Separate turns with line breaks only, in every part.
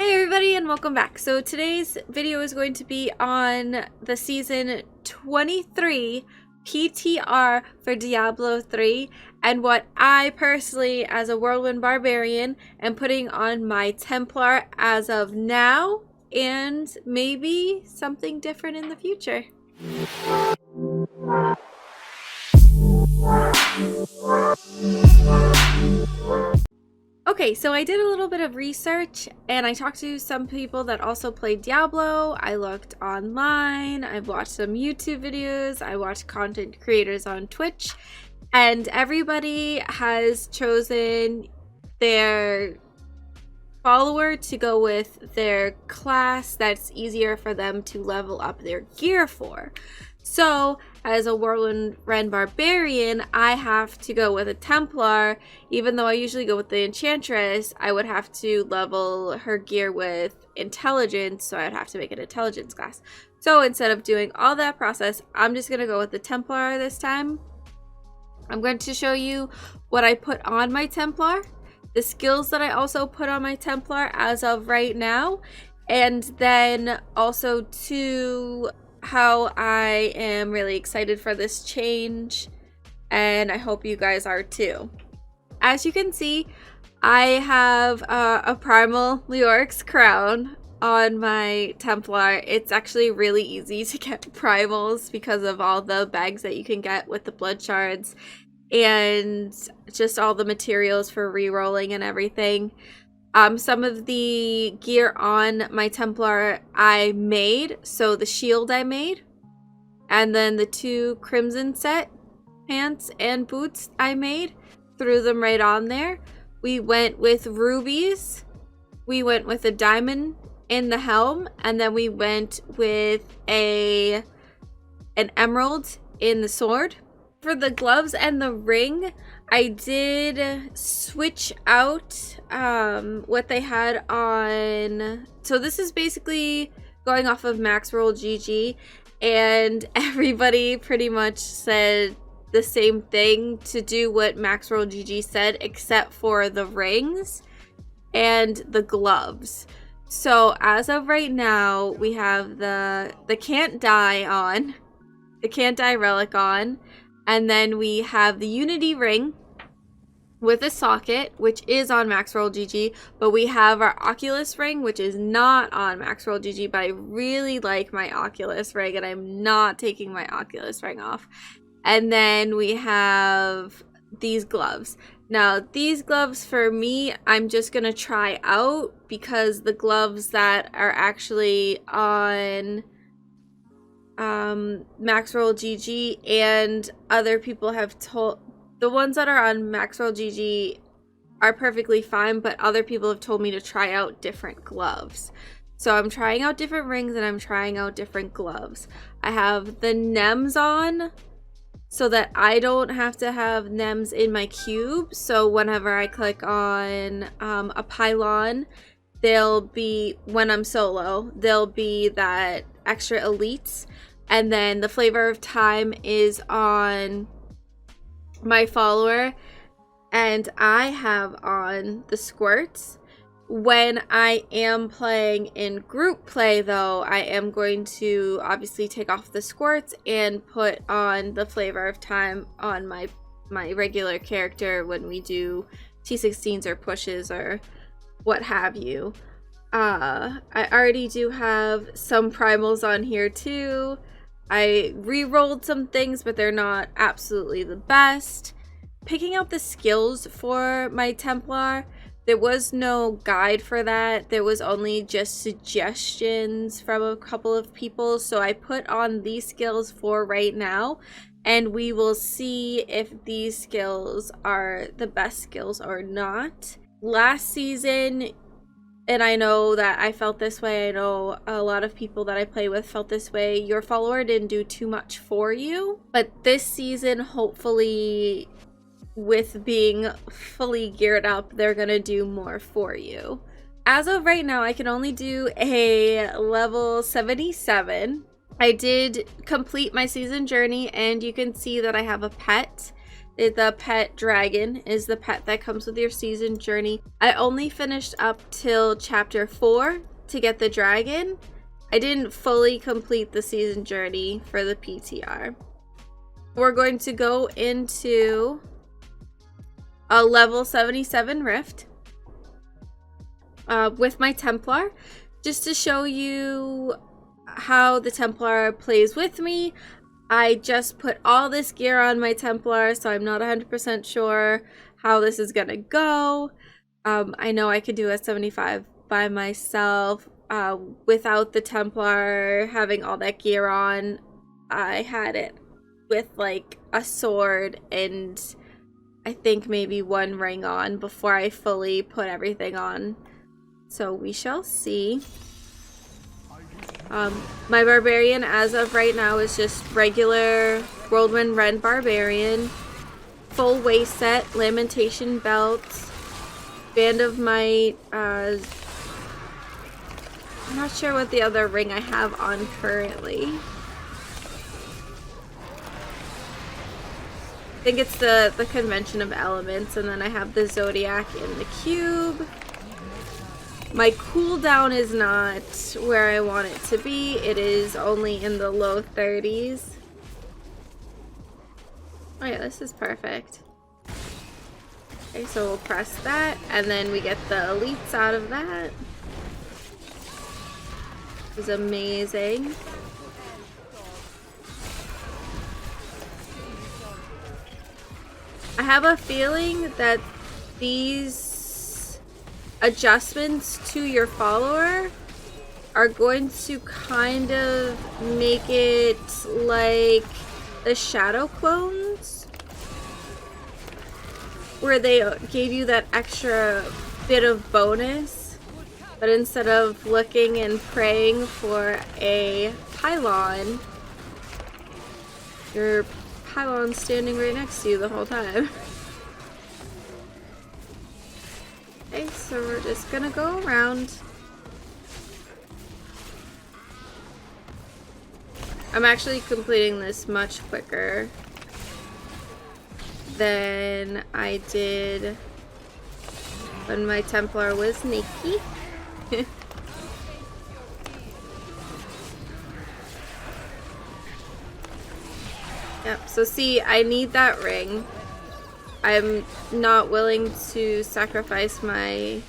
Hey everybody and welcome back. So today's video is going to be on the season 23 PTR for Diablo 3 and what I personally as a Whirlwind Barbarian am putting on my Templar as of now and maybe something different in the future. Okay, so I did a little bit of research and I talked to some people that also played Diablo. I looked online, I've watched some YouTube videos, I watched content creators on Twitch, and everybody has chosen their follower to go with their class that's easier for them to level up their gear for. So, as a Whirlwind Barbarian, I have to go with a Templar. Even though I usually go with the Enchantress, I would have to level her gear with Intelligence, so I'd have to make an Intelligence class. So instead of doing all that process, I'm just going to go with the Templar this time. I'm going to show you what I put on my Templar, the skills that I also put on my Templar as of right now, and then also how I am really excited for this change, and I hope you guys are too. As you can see, I have a Primal Leoric's crown on my Templar. It's actually really easy to get primals because of all the bags that you can get with the blood shards and just all the materials for re-rolling and everything. Some of the gear on my Templar I made, so the shield I made, and then the 2 Crimson set pants and boots I made, threw them right on there. We went with rubies, we went with a diamond in the helm, and then we went with an emerald in the sword. For the gloves and the ring, I did switch out what they had on. So this is basically going off of Max Roll GG, and everybody pretty much said the same thing to do what Max Roll GG said, except for the rings and the gloves. So as of right now, we have the Can't Die on, the Can't Die relic on. And then we have the Unity ring with a socket, which is on Max Roll GG, but we have our Oculus ring, which is not on Max Roll GG, but I really like my Oculus ring, and I'm not taking my Oculus ring off. And then we have these gloves. Now, these gloves for me, I'm just going to try out because the gloves that are actually on Max Roll GG and other people have told, the ones that are on Max Roll GG are perfectly fine, but other people have told me to try out different gloves. So I'm trying out different rings and I'm trying out different gloves. I have the NEMs on so that I don't have to have NEMs in my cube. So whenever I click on a pylon, they'll be, when I'm solo, they'll be that extra elites. And then the Flavor of Time is on my follower, and I have on the squirts. When I am playing in group play though, I am going to obviously take off the squirts and put on the Flavor of Time on my regular character when we do T16s or pushes or what have you. I already do have some primals on here too. I re-rolled some things, but they're not absolutely the best. Picking out the skills for my Templar, there was no guide for that. There was only just suggestions from a couple of people. So I put on these skills for right now, and we will see if these skills are the best skills or not. Last season, and I know that I felt this way, I know a lot of people that I play with felt this way, your follower didn't do too much for you. But this season, hopefully, with being fully geared up, they're gonna do more for you. As of right now, I can only do a level 77. I did complete my season journey, and you can see that I have a pet. The pet dragon is the pet that comes with your season journey. I only finished up till chapter 4 to get the dragon. I didn't fully complete the season journey for the PTR. We're going to go into a level 77 rift with my Templar, just to show you how the Templar plays with me. I just put all this gear on my Templar, so I'm not 100% sure how this is gonna go. I know I could do a 75 by myself without the Templar having all that gear on. I had it with like a sword and I think maybe one ring on before I fully put everything on. So we shall see. My barbarian as of right now is just regular Whirlwind Ren barbarian, full waist set, lamentation belt, band of might. I'm not sure what the other ring I have on currently. I think it's the convention of elements, and then I have the zodiac in the cube. My cooldown is not where I want it to be. It is only in the low 30s. Oh yeah, this is perfect. Okay, so we'll press that, and then we get the elites out of that. This is amazing. I have a feeling that these adjustments to your follower are going to kind of make it like the shadow clones, where they gave you that extra bit of bonus, but instead of looking and praying for a pylon, your pylon's standing right next to you the whole time. Okay, so we're just gonna go around. I'm actually completing this much quicker than I did when my Templar was Nikki. Yep, so see, I need that ring. I'm not willing to sacrifice my,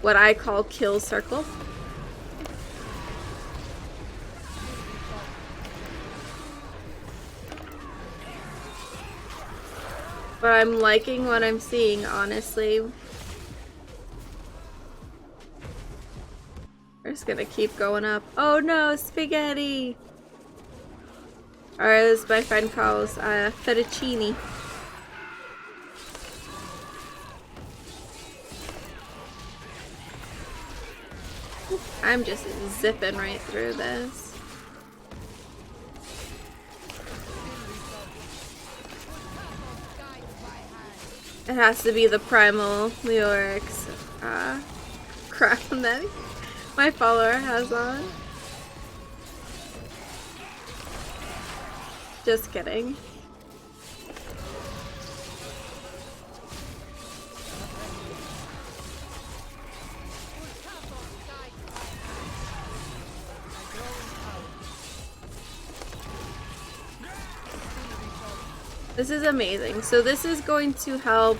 what I call kill circle. But I'm liking what I'm seeing, honestly. We're just gonna keep going up. Oh no, spaghetti! Or as my friend calls, fettuccine. I'm just zipping right through this. It has to be the primal Leoric's crown that my follower has on. Just kidding. This is amazing. So this is going to help.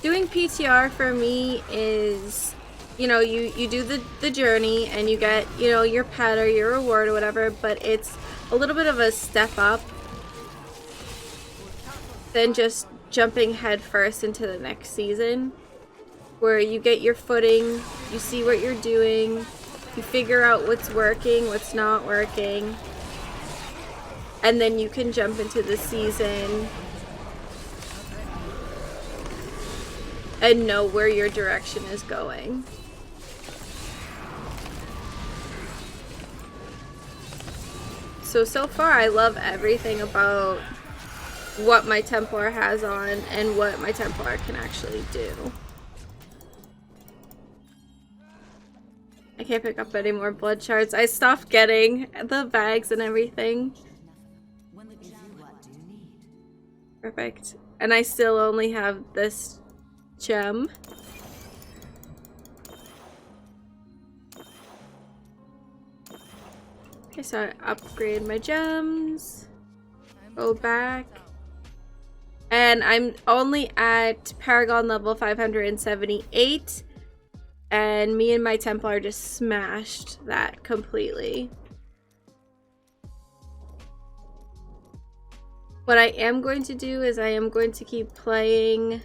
Doing PTR for me is, you know, you do the journey and you get, you know, your pet or your reward or whatever, but it's a little bit of a step up than just jumping head first into the next season, where you get your footing, you see what you're doing, you figure out what's working, what's not working, and then you can jump into the season and know where your direction is going. So far I love everything about what my Templar has on and what my Templar can actually do. I can't pick up any more blood shards. I stopped getting the bags and everything. Perfect. And I still only have this gem. Okay, so I upgrade my gems. Go back. And I'm only at Paragon level 578. And me and my Templar just smashed that completely. What I am going to do is I am going to keep playing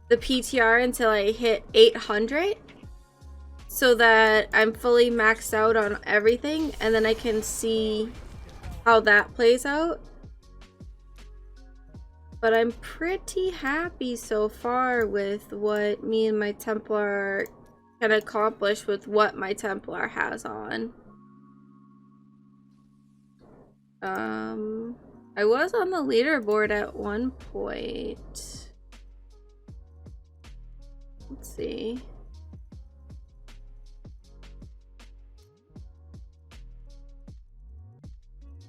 the PTR until I hit 800 so that I'm fully maxed out on everything, and then I can see how that plays out. But I'm pretty happy so far with what me and my Templar can accomplish with what my Templar has on. I was on the leaderboard at one point. Let's see.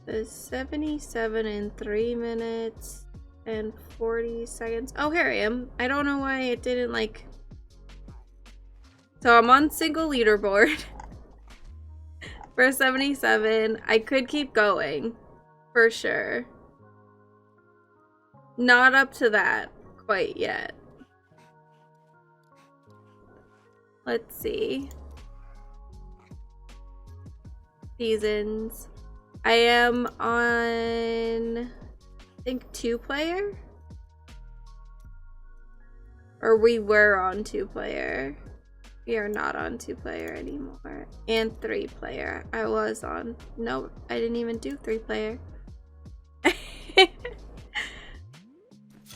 There's 77 in 3 minutes and 40 seconds. Oh, here I am. I don't know why it didn't like... So I'm on single leaderboard for 77. I could keep going for sure. Not up to that quite yet. Let's see. Seasons. I am on, I think, 2-player? Or we were on 2-player. We are not on 2-player anymore. And 3-player. I was on. No, I didn't even do 3-player.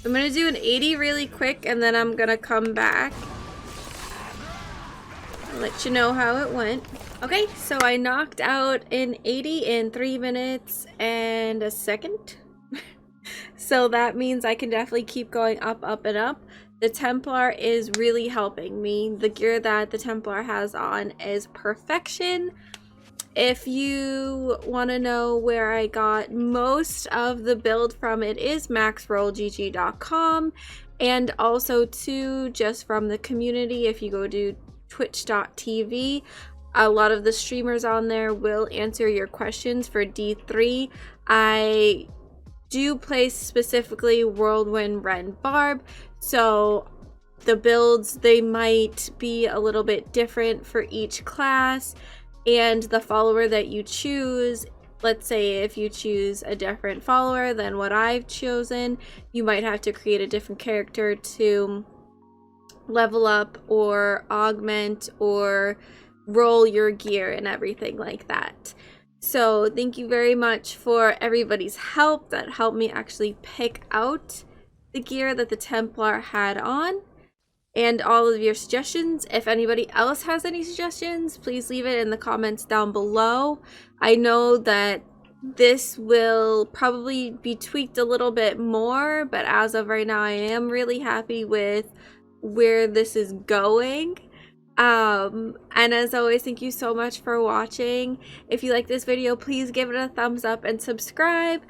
I'm gonna do an 80 really quick and then I'm gonna come back. I'll let you know how it went. Okay, so I knocked out an 80 in 3 minutes and a second. So that means I can definitely keep going up, up, and up. The Templar is really helping me. The gear that the Templar has on is perfection. If you want to know where I got most of the build from, it is maxrollgg.com, and also too just from the community. If you go to twitch.tv, a lot of the streamers on there will answer your questions for D3. I do play specifically Whirlwind, Ren, Barb, so the builds, they might be a little bit different for each class, and the follower that you choose, let's say if you choose a different follower than what I've chosen, you might have to create a different character to level up or augment or roll your gear and everything like that. So thank you very much for everybody's help that helped me actually pick out the gear that the Templar had on, and all of your suggestions. If anybody else has any suggestions, please leave it in the comments down below. I know that this will probably be tweaked a little bit more, but as of right now, I am really happy with where this is going. And as always, thank you so much for watching. If you like this video, please give it a thumbs up and subscribe.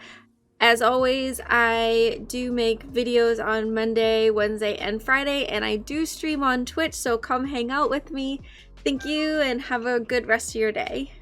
As always, I do make videos on Monday, Wednesday, and Friday, and I do stream on Twitch, so come hang out with me. Thank you, and have a good rest of your day.